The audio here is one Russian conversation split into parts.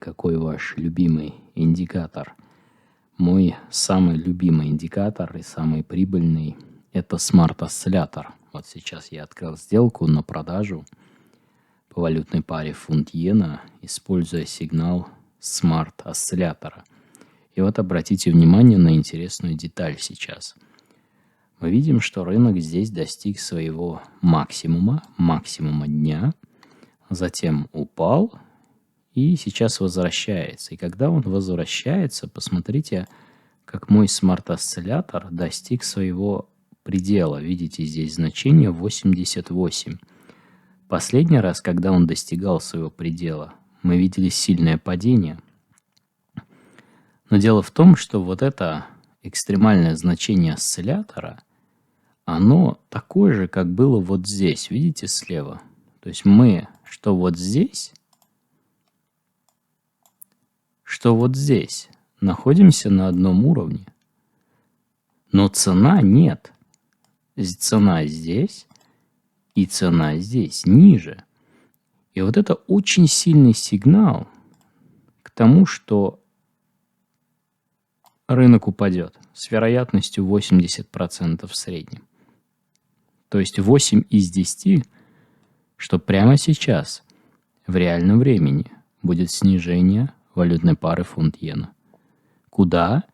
Какой ваш любимый индикатор? Мой самый любимый индикатор и самый прибыльный – это смарт-осциллятор. Вот сейчас я открыл сделку на продажу по валютной паре фунт-иена, используя сигнал смарт-осциллятора. И вот обратите внимание на интересную деталь сейчас. Мы видим, что рынок здесь достиг своего максимума дня, затем упал и сейчас возвращается. И когда он возвращается, посмотрите, как мой смарт-осциллятор достиг своего предела. Видите, здесь значение 88. Последний раз, когда он достигал своего предела, мы видели сильное падение. Но дело в том, что вот это экстремальное значение осциллятора, оно такое же, как было вот здесь, видите, слева. То есть мы, что вот здесь, что вот здесь, находимся на одном уровне. Но цена нет. Цена здесь и цена здесь ниже. И вот это очень сильный сигнал к тому, что рынок упадет с вероятностью 80% в среднем. То есть 8 из 10, что прямо сейчас в реальном времени будет снижение валютной пары фунт-иена. Куда?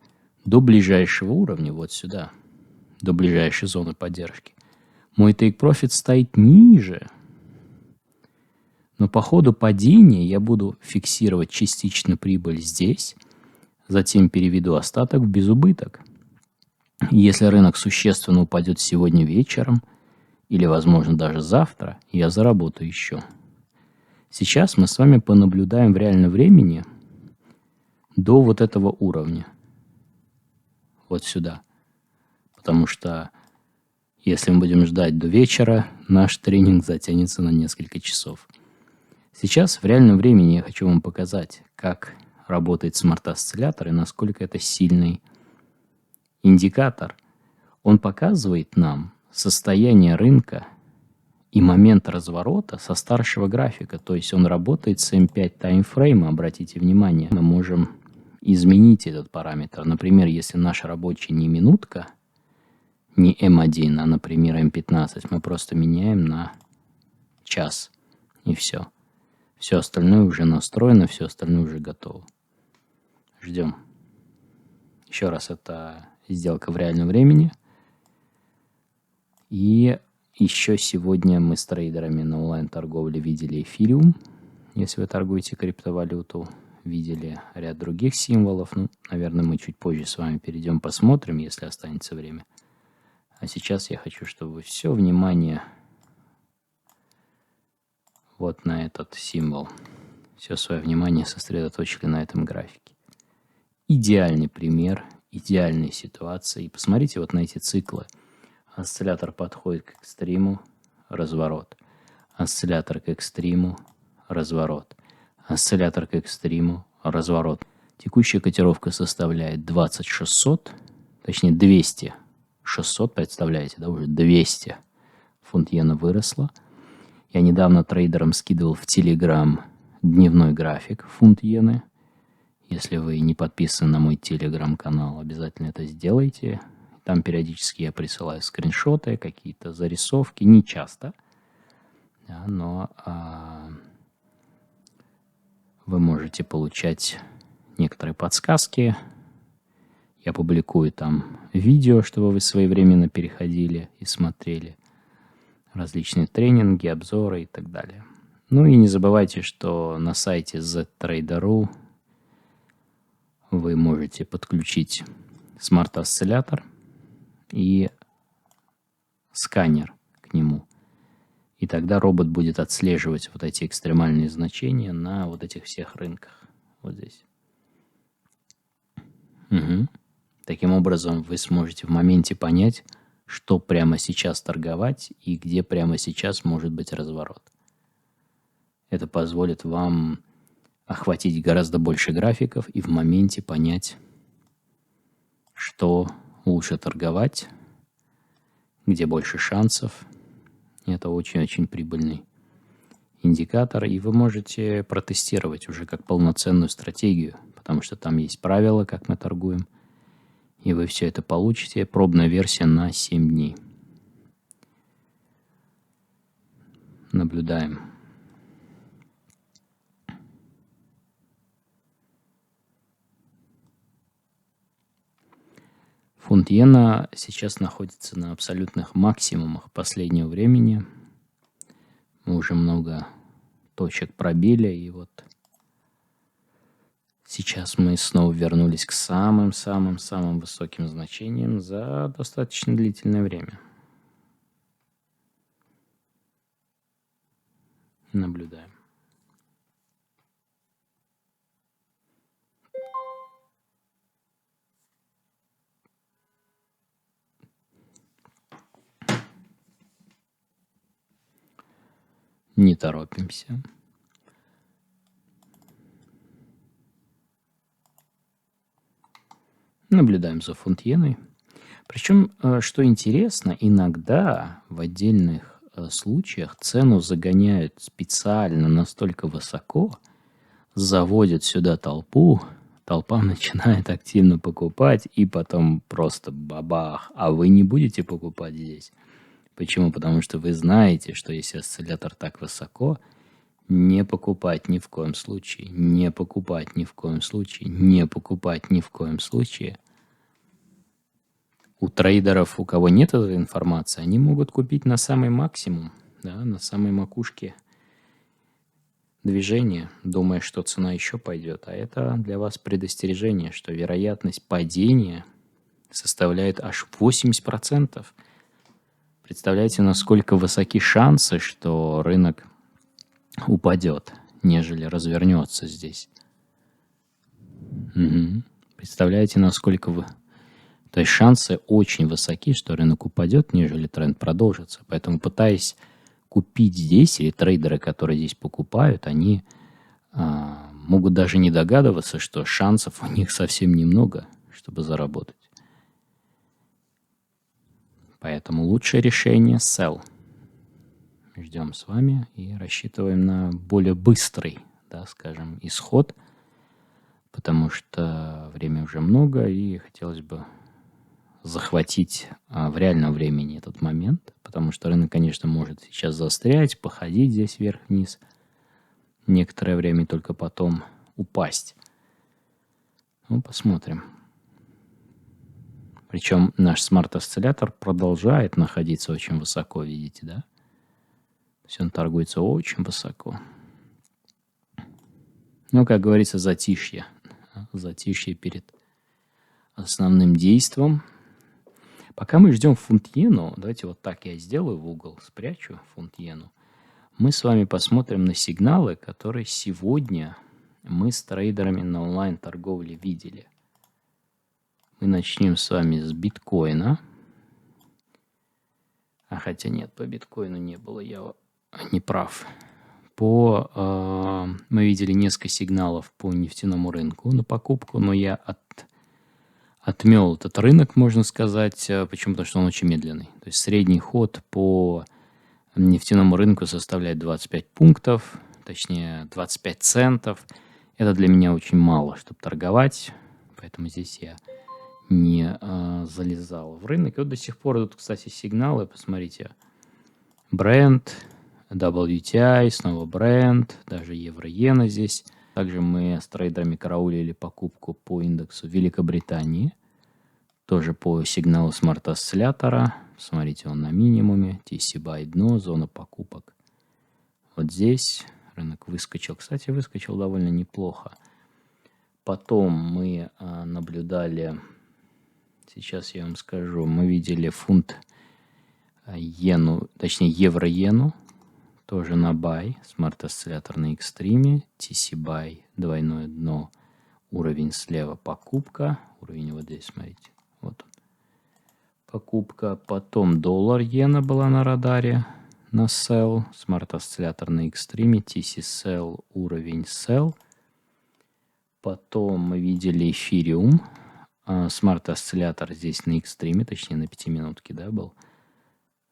До ближайшего уровня, вот сюда, до ближайшей зоны поддержки. Мой take-profit стоит ниже. Но по ходу падения я буду фиксировать частично прибыль здесь, затем переведу остаток в безубыток. Если рынок существенно упадет сегодня вечером, или, возможно, даже завтра, я заработаю еще. Сейчас мы с вами понаблюдаем в реальном времени до вот этого уровня. Вот сюда. Потому что если мы будем ждать до вечера, наш тренинг затянется на несколько часов. Сейчас в реальном времени я хочу вам показать, как работает смарт-осциллятор и насколько это сильный индикатор. Он показывает нам состояние рынка и момент разворота со старшего графика. То есть он работает с M5 таймфрейма. Обратите внимание, мы можем изменить этот параметр. Например, если наш рабочий не минутка, не M1, а, например, M15, мы просто меняем на час. И все. Все остальное уже настроено, все остальное уже готово. Ждем. Еще раз, это сделка в реальном времени. И еще сегодня мы с трейдерами на онлайн-торговле видели эфириум. Если вы торгуете криптовалюту, видели ряд других символов. Ну, наверное, мы чуть позже с вами перейдем, посмотрим, если останется время. А сейчас я хочу, чтобы вы все внимание вот на этот символ, все свое внимание сосредоточили на этом графике. Идеальный пример, идеальная ситуация. И посмотрите вот на эти циклы. Осциллятор подходит к экстриму, разворот. Осциллятор к экстриму, разворот. Осциллятор к экстриму, разворот. Текущая котировка составляет 20600, точнее 200. 600, представляете, да, уже 200 фунт-иена выросла. Я недавно трейдерам скидывал в Telegram дневной график фунт-иены. Если вы не подписаны на мой Telegram-канал, обязательно это сделайте. Там периодически я присылаю скриншоты, какие-то зарисовки, не часто, да, но вы можете получать некоторые подсказки. Я публикую там видео, чтобы вы своевременно переходили и смотрели различные тренинги, обзоры и так далее. Ну и не забывайте, что на сайте ztrader.ru вы можете подключить смарт-осциллятор и сканер к нему. И тогда робот будет отслеживать вот эти экстремальные значения на вот этих всех рынках. Вот здесь. Угу. Таким образом, вы сможете в моменте понять, что прямо сейчас торговать и где прямо сейчас может быть разворот. Это позволит вам охватить гораздо больше графиков и в моменте понять, что лучше торговать, где больше шансов. И это очень-очень прибыльный индикатор, и вы можете протестировать уже как полноценную стратегию, потому что там есть правила, как мы торгуем, и вы все это получите. Пробная версия на 7 дней. Наблюдаем. Фунт иена сейчас находится на абсолютных максимумах последнего времени. Мы уже много точек пробили, и вот сейчас мы снова вернулись к самым-самым-самым высоким значениям за достаточно длительное время. Наблюдаем. Не торопимся. Наблюдаем за фунт иеной. Причем, что интересно, иногда в отдельных случаях цену загоняют специально настолько высоко, заводят сюда толпу, толпа начинает активно покупать, и потом просто бабах, а вы не будете покупать здесь. Почему? Потому что вы знаете, что если осциллятор так высоко, не покупать ни в коем случае, не покупать ни в коем случае, не покупать ни в коем случае. У трейдеров, у кого нет этой информации, они могут купить на самый максимум, да, на самой макушке движения, думая, что цена еще пойдет. А это для вас предостережение, что вероятность падения составляет аж 80%. Представляете, насколько высоки шансы, что рынок упадет, нежели развернется здесь. Угу. Представляете, насколько вы... То есть шансы очень высоки, что рынок упадет, нежели тренд продолжится. Поэтому, пытаясь купить здесь, или трейдеры, которые здесь покупают, они могут даже не догадываться, что шансов у них совсем немного, чтобы заработать. Поэтому лучшее решение – sell. Ждем с вами и рассчитываем на более быстрый, да, скажем, исход, потому что время уже много, и хотелось бы захватить в реальном времени этот момент, потому что рынок, конечно, может сейчас застрять, походить здесь вверх-вниз некоторое время, и только потом упасть. Ну, посмотрим. Причем наш смарт-осциллятор продолжает находиться очень высоко, видите, да? То есть он торгуется очень высоко. Ну, как говорится, затишье. Затишье перед основным действом. Пока мы ждем фунт иену, давайте вот так я сделаю в угол, спрячу фунт иену. Мы с вами посмотрим на сигналы, которые сегодня мы с трейдерами на онлайн-торговле видели. Мы начнем с вами с биткоина. А хотя нет, по биткоину не было, я не прав. Мы видели несколько сигналов по нефтяному рынку на покупку, но я отмел этот рынок, можно сказать. Почему? Потому что он очень медленный. То есть средний ход по нефтяному рынку составляет 25 пунктов, точнее 25 центов. Это для меня очень мало, чтобы торговать, поэтому здесь я не залезал в рынок. И вот до сих пор идут, кстати, сигналы. Посмотрите. Бренд, WTI, снова бренд, даже евро-иена здесь. Также мы с трейдерами караулили покупку по индексу Великобритании. Тоже по сигналу смарт-осциллятора. Смотрите, он на минимуме. TC buy дно, зона покупок. Вот здесь рынок выскочил. Кстати, выскочил довольно неплохо. Потом мы наблюдали... Сейчас я вам скажу. Мы видели фунт иену, точнее евро-иену. Тоже на buy. Смарт-осциллятор на экстриме. TC buy, двойное дно. Уровень слева покупка. Уровень вот здесь, смотрите. Вот он. Покупка. Потом доллар-иена была на радаре. На sell. Смарт-осциллятор на экстриме. TC sell. Уровень sell. Потом мы видели эфириум. Смарт-осциллятор здесь на экстриме. Точнее на 5-минутке, да, был.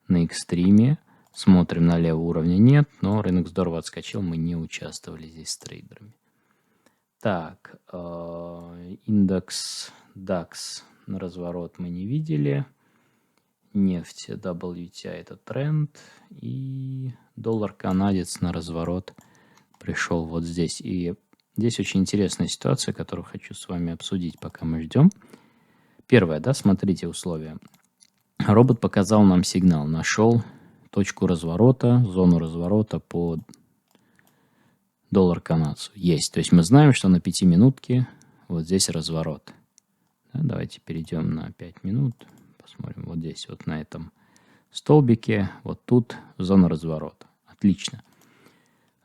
На экстриме. Смотрим налево, уровня нет, но рынок здорово отскочил, мы не участвовали здесь с трейдерами. Так, индекс DAX на разворот мы не видели. Нефть WTI это тренд. И доллар канадец на разворот пришел вот здесь. И здесь очень интересная ситуация, которую хочу с вами обсудить, пока мы ждем. Первое, да, смотрите условия. Робот показал нам сигнал, нашел точку разворота, зону разворота по доллар канадцу. Есть. То есть мы знаем, что на 5-минутке вот здесь разворот. Да, давайте перейдем на 5 минут. Посмотрим вот здесь, вот на этом столбике. Вот тут зона разворота. Отлично.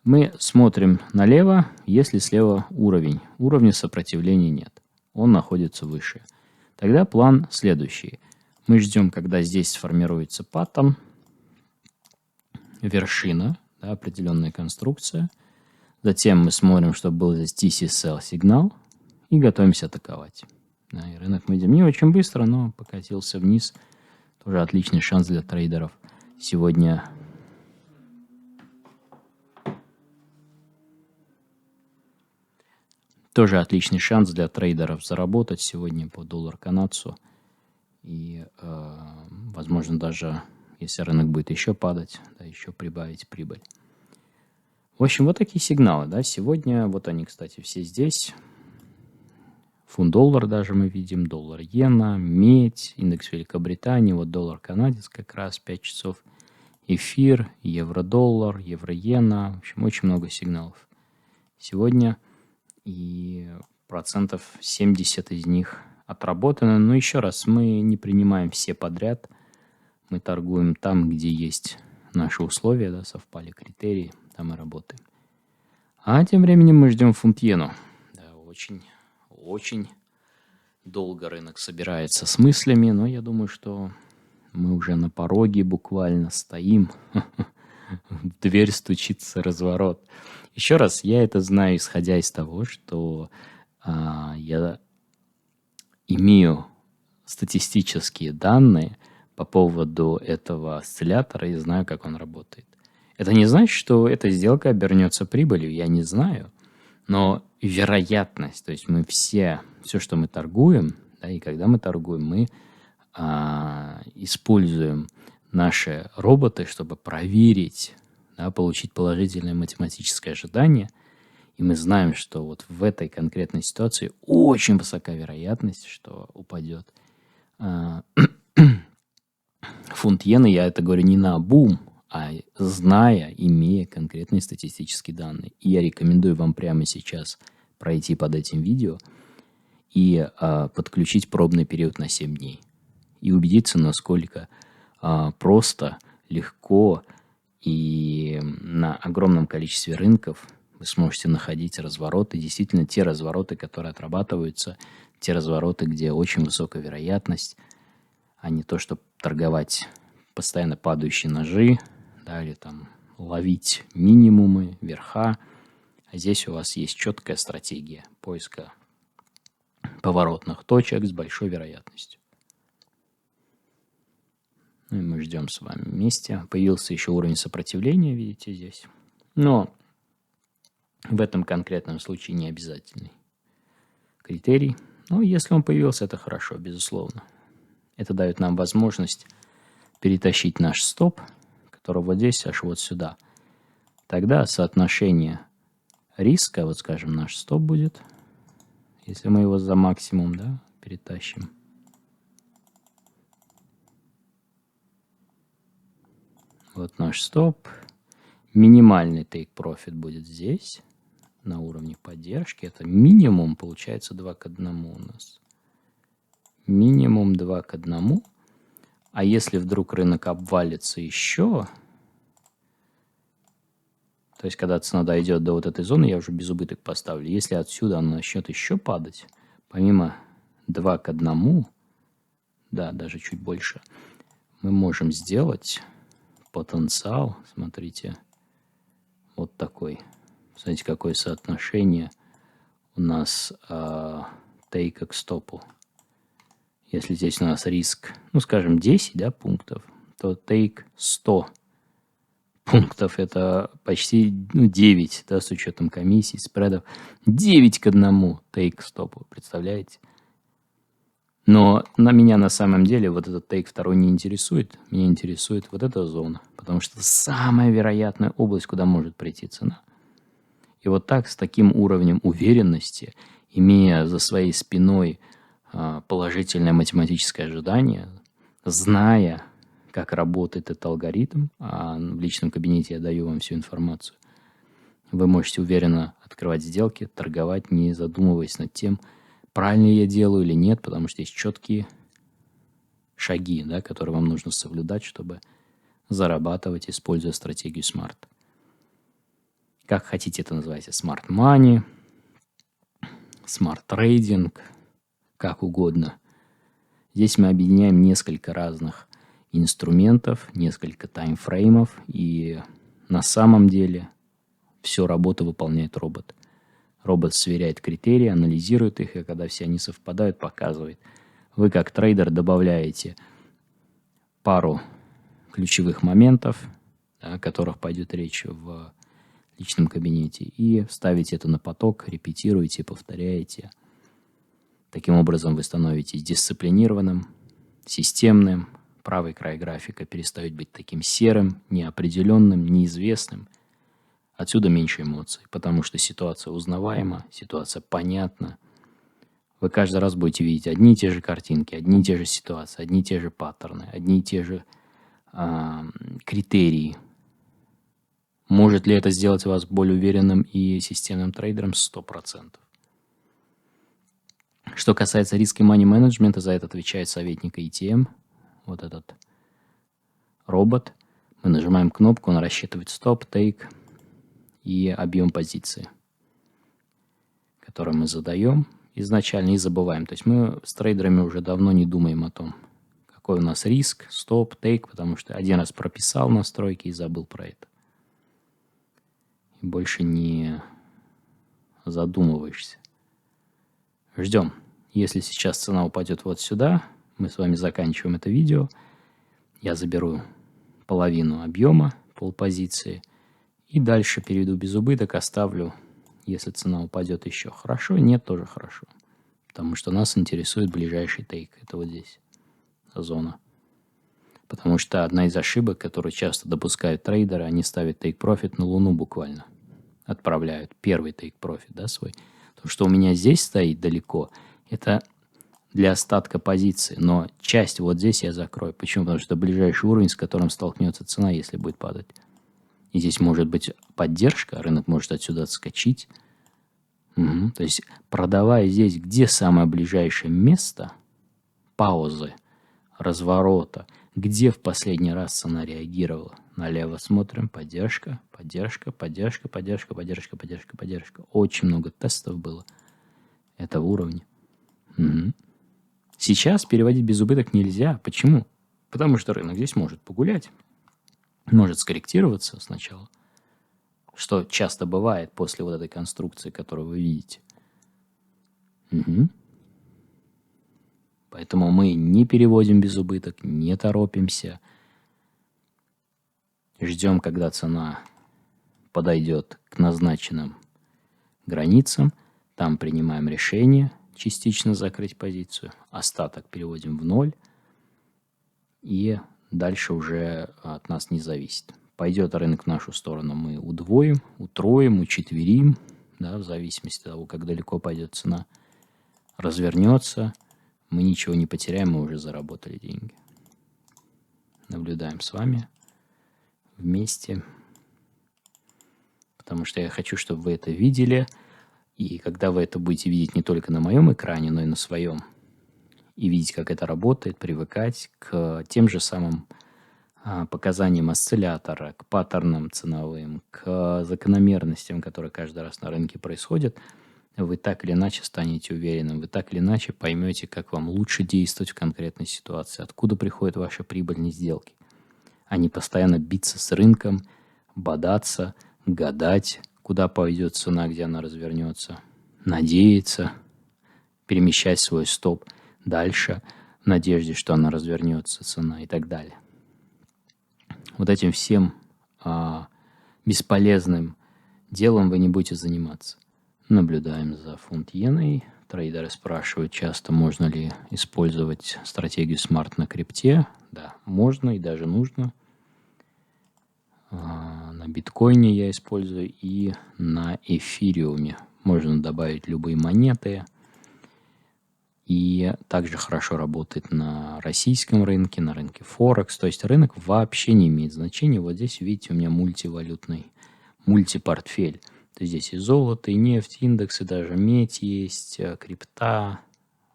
Мы смотрим налево, если слева уровень. Уровня сопротивления нет. Он находится выше. Тогда план следующий. Мы ждем, когда здесь сформируется паттон, вершина, да, определенная конструкция. Затем мы смотрим, чтобы был здесь TC-sell сигнал и готовимся атаковать. Да, и рынок мы видим не очень быстро, но покатился вниз. Тоже отличный шанс для трейдеров сегодня. Тоже отличный шанс для трейдеров заработать сегодня по доллар канадцу. И, возможно, даже если рынок будет еще падать, да, еще прибавить прибыль. В общем, вот такие сигналы, да, сегодня, вот они, кстати, все здесь. Фунт-доллар даже мы видим, доллар-иена, медь, индекс Великобритании, вот доллар-канадец как раз 5 часов, эфир, евро-доллар, евро-иена, в общем, очень много сигналов сегодня, и 70% из них отработано. Но еще раз, мы не принимаем все подряд, мы торгуем там, где есть наши условия, да, совпали критерии, там мы работаем. А тем временем мы ждем фунт-иену. Да, очень долго рынок собирается с мыслями, но я думаю, что мы уже на пороге буквально стоим. В дверь стучится разворот. Еще раз, я это знаю, исходя из того, что я имею статистические данные по поводу этого осциллятора и знаю, как он работает. Это не значит, что эта сделка обернется прибылью, я не знаю. Но вероятность, то есть мы все, что мы торгуем, да, и когда мы торгуем, мы используем наши роботы, чтобы проверить, да, получить положительное математическое ожидание. И мы знаем, что вот в этой конкретной ситуации очень высока вероятность, что упадет фунт иены. Я это говорю не на бум, а зная, имея конкретные статистические данные. И я рекомендую вам прямо сейчас пройти под этим видео и подключить пробный период на 7 дней. И убедиться, насколько просто, легко и на огромном количестве рынков вы сможете находить развороты. Действительно, те развороты, которые отрабатываются, те развороты, где очень высокая вероятность, а не то, чтобы торговать постоянно падающие ножи, да, или там ловить минимумы, верха. А здесь у вас есть четкая стратегия поиска поворотных точек с большой вероятностью. Ну и мы ждем с вами вместе. Появился еще уровень сопротивления, видите, здесь. Но в этом конкретном случае не обязательный критерий. Но если он появился, это хорошо, безусловно. Это дает нам возможность перетащить наш стоп, который вот здесь, аж вот сюда. Тогда соотношение риска, вот скажем, наш стоп будет, если мы его за максимум, да, перетащим. Вот наш стоп. Минимальный take profit будет здесь, на уровне поддержки. Это минимум, получается, 2 к 1 у нас. Минимум 2 к 1. А если вдруг рынок обвалится еще, то есть когда цена дойдет до вот этой зоны, я уже без убыток поставлю. Если отсюда она начнет еще падать, помимо 2 к 1, да, даже чуть больше, мы можем сделать потенциал, смотрите, вот такой. Смотрите, какое соотношение у нас тейка к стопу. Если здесь у нас риск, ну, скажем, 10, да, пунктов, то тейк 100. пунктов, это почти 9, да, с учетом комиссий, спредов. 9 к 1 тейк-стопу, представляете? Но меня на самом деле вот этот тейк второй не интересует. Меня интересует вот эта зона, потому что это самая вероятная область, куда может прийти цена. И вот так, с таким уровнем уверенности, имея за своей спиной положительное математическое ожидание, зная, как работает этот алгоритм, а в личном кабинете я даю вам всю информацию, вы можете уверенно открывать сделки, торговать, не задумываясь над тем, правильно я делаю или нет, потому что есть четкие шаги, да, которые вам нужно соблюдать, чтобы зарабатывать, используя стратегию SMART. Как хотите это называйте, Smart Money, Smart Trading, как угодно. Здесь мы объединяем несколько разных инструментов, несколько таймфреймов, и на самом деле всю работу выполняет робот. Робот сверяет критерии, анализирует их, и когда все они совпадают, показывает. Вы как трейдер добавляете пару ключевых моментов, да, о которых пойдет речь в личном кабинете, и ставите это на поток, репетируете, повторяете. Таким образом вы становитесь дисциплинированным, системным. Правый край графика перестает быть таким серым, неопределенным, неизвестным. Отсюда меньше эмоций, потому что ситуация узнаваема, ситуация понятна. Вы каждый раз будете видеть одни и те же картинки, одни и те же ситуации, одни и те же паттерны, одни и те же критерии. Может ли это сделать вас более уверенным и системным трейдером? 100%. Что касается риска и money менеджмента, за это отвечает советник ATM, вот этот робот. Мы нажимаем кнопку, он рассчитывает стоп, тейк и объем позиции, который мы задаем изначально и забываем. То есть мы с трейдерами уже давно не думаем о том, какой у нас риск, стоп, тейк, потому что один раз прописал настройки и забыл про это. И больше не задумываешься. Ждем. Если сейчас цена упадет вот сюда, мы с вами заканчиваем это видео. Я заберу половину объема, полпозиции, и дальше перейду без убыток, оставлю, если цена упадет еще хорошо, нет, тоже хорошо. Потому что нас интересует ближайший тейк. Это вот здесь зона. Потому что одна из ошибок, которую часто допускают трейдеры, они ставят тейк-профит на Луну буквально. Отправляют первый тейк-профит, да, свой. То, что у меня здесь стоит далеко, это для остатка позиции. Но часть вот здесь я закрою. Почему? Потому что это ближайший уровень, с которым столкнется цена, если будет падать. И здесь может быть поддержка, рынок может отсюда отскочить. Угу. То есть, продавая здесь, где самое ближайшее место паузы, разворота, где в последний раз цена реагировала. Налево смотрим, поддержка, поддержка, поддержка, поддержка, поддержка, поддержка, поддержка. Очень много тестов было этого уровня. Угу. Сейчас переводить без убыток нельзя. Почему? Потому что рынок здесь может погулять, может скорректироваться сначала, что часто бывает после вот этой конструкции, которую вы видите. Угу. Поэтому мы не переводим без убыток, не торопимся. Ждем, когда цена подойдет к назначенным границам. Там принимаем решение частично закрыть позицию. Остаток переводим в ноль. И дальше уже от нас не зависит. Пойдет рынок в нашу сторону, мы удвоим, утроим, учетверим, да, в зависимости от того, как далеко пойдет цена. Развернется, мы ничего не потеряем, мы уже заработали деньги. Наблюдаем с вами вместе, потому что я хочу, чтобы вы это видели. И когда вы это будете видеть не только на моем экране, но и на своем, и видеть, как это работает, привыкать к тем же самым показаниям осциллятора, к паттернам ценовым, к закономерностям, которые каждый раз на рынке происходят, вы так или иначе станете уверенным, вы так или иначе поймете, как вам лучше действовать в конкретной ситуации, откуда приходит ваша прибыль сделки, а не постоянно биться с рынком, бодаться, гадать, куда пойдет цена, где она развернется, надеяться, перемещать свой стоп дальше в надежде, что она развернется, цена и так далее. Вот этим всем бесполезным делом вы не будете заниматься. Наблюдаем за фунт-иеной. Трейдеры спрашивают часто, можно ли использовать стратегию Smart на крипте. Да, можно и даже нужно. На биткоине я использую и на эфириуме. Можно добавить любые монеты. И также хорошо работает на российском рынке, на рынке Форекс. То есть рынок вообще не имеет значения. Вот здесь, видите, у меня мультивалютный, мультипортфель. То есть здесь и золото, и нефть, индексы, даже медь есть, крипта,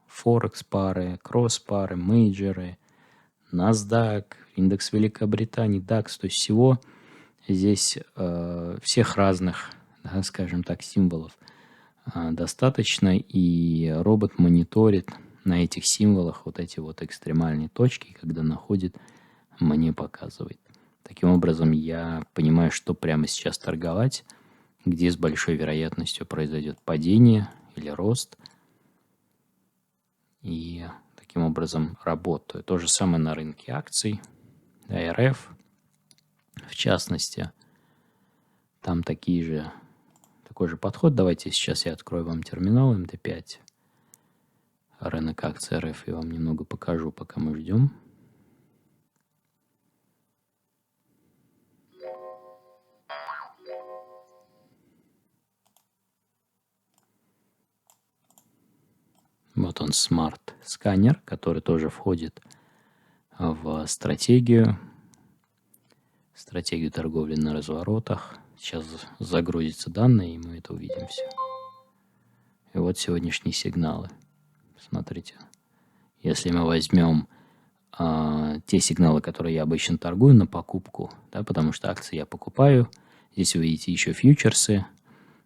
Форекс-пары, кросс-пары, мейджоры, NASDAQ, индекс Великобритании, DAX. То есть всего здесь всех разных, да, скажем так, символов достаточно, и робот мониторит на этих символах вот эти вот экстремальные точки, когда находит, мне показывает. Таким образом, я понимаю, что прямо сейчас торговать, где с большой вероятностью произойдет падение или рост. И таким образом работаю. То же самое на рынке акций, РФ, в частности. Там такой же подход. Давайте сейчас я открою вам терминал МТ5. Рынок акций РФ я вам немного покажу, пока мы ждем. Вот он, смарт-сканер, который тоже входит в стратегию торговли на разворотах. Сейчас загрузятся данные, и мы это увидим все. И вот сегодняшние сигналы. Смотрите, если мы возьмем те сигналы, которые я обычно торгую на покупку, да, потому что акции я покупаю. Здесь вы видите еще фьючерсы.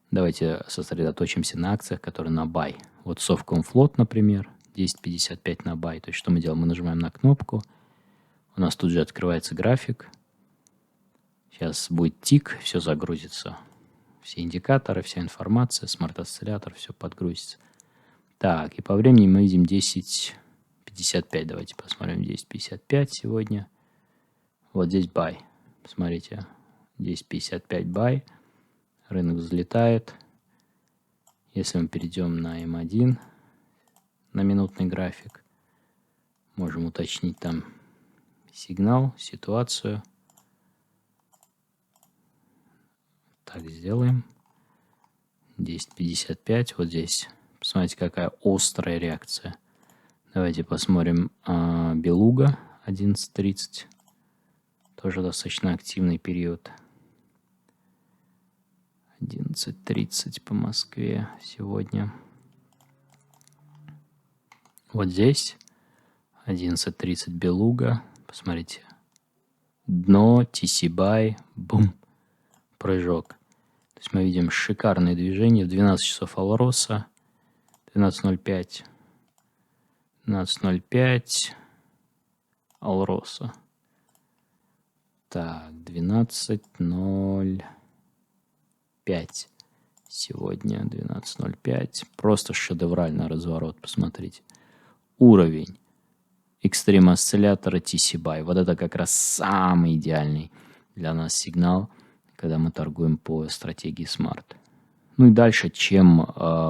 Давайте сосредоточимся на акциях, которые на buy. Вот Совкомфлот, например, 10.55 на buy. То есть что мы делаем? Мы нажимаем на кнопку. У нас тут же открывается график. Сейчас будет тик, все загрузится. Все индикаторы, вся информация, смарт-осциллятор, все подгрузится. Так, и по времени мы видим 10.55. Давайте посмотрим 10.55 сегодня. Вот здесь buy. Посмотрите, 10.55 buy. Рынок взлетает. Если мы перейдем на М1, на минутный график, можем уточнить там сигнал, ситуацию. Так, сделаем. 10.55. Вот здесь. Посмотрите, какая острая реакция. Давайте посмотрим Белуга 11.30. Тоже достаточно активный период. 11.30 по Москве сегодня. Вот здесь 11.30 Белуга. Посмотрите. Дно, TC Buy, бум, прыжок. То есть мы видим шикарное движение. В 12 часов Алроса. 12.05. 12.05 Алроса. Так, 12.05. Сегодня 12.05. Просто шедевральный разворот, посмотрите. Уровень экстрим осциллятора TC Buy. Вот это как раз самый идеальный для нас сигнал, когда мы торгуем по стратегии Smart. Ну и дальше, чем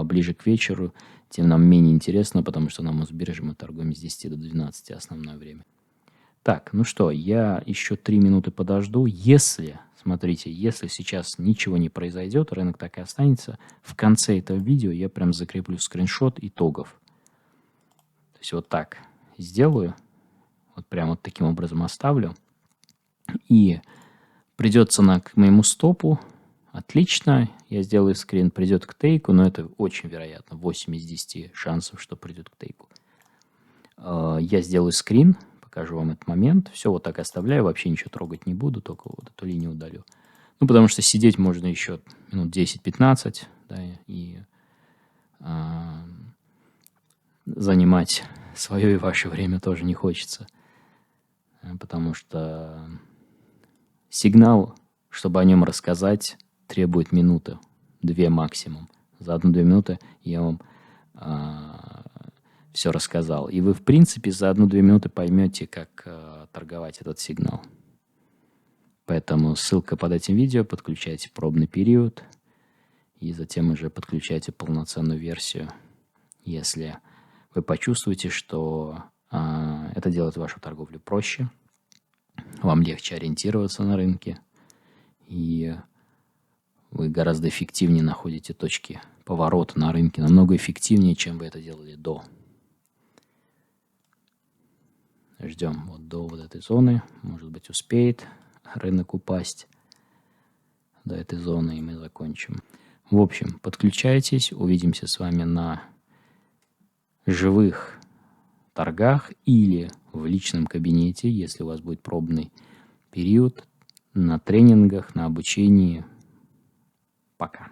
ближе к вечеру, тем нам менее интересно, потому что на Мосбирже мы торгуем с 10 до 12 основное время. Так, ну что, я еще 3 минуты подожду. Смотрите, если сейчас ничего не произойдет, рынок так и останется, в конце этого видео я прям закреплю скриншот итогов. То есть вот так сделаю, вот прям вот таким образом оставлю. И придет цена к моему стопу. Отлично, я сделаю скрин, придет к тейку, но это очень вероятно, 8 из 10 шансов, что придет к тейку. Я сделаю скрин, покажу вам этот момент. Все вот так оставляю, вообще ничего трогать не буду, только вот эту линию удалю. Ну, потому что сидеть можно еще минут 10-15, да, и занимать свое и ваше время тоже не хочется. Потому что сигнал, чтобы о нем рассказать, требует минуты, 2 максимум. За 1-2 минуты я вам все рассказал. И вы, в принципе, за 1-2 минуты поймете, как торговать этот сигнал. Поэтому ссылка под этим видео, подключайте пробный период и затем уже подключайте полноценную версию, если вы почувствуете, что это делает вашу торговлю проще, вам легче ориентироваться на рынке, и вы гораздо эффективнее находите точки поворота на рынке, намного эффективнее, чем вы это делали до. Ждем вот до вот этой зоны, может быть, успеет рынок упасть до этой зоны, и мы закончим. В общем, подключайтесь, увидимся с вами на живых торгах или в личном кабинете, если у вас будет пробный период, на тренингах, на обучении. Пока.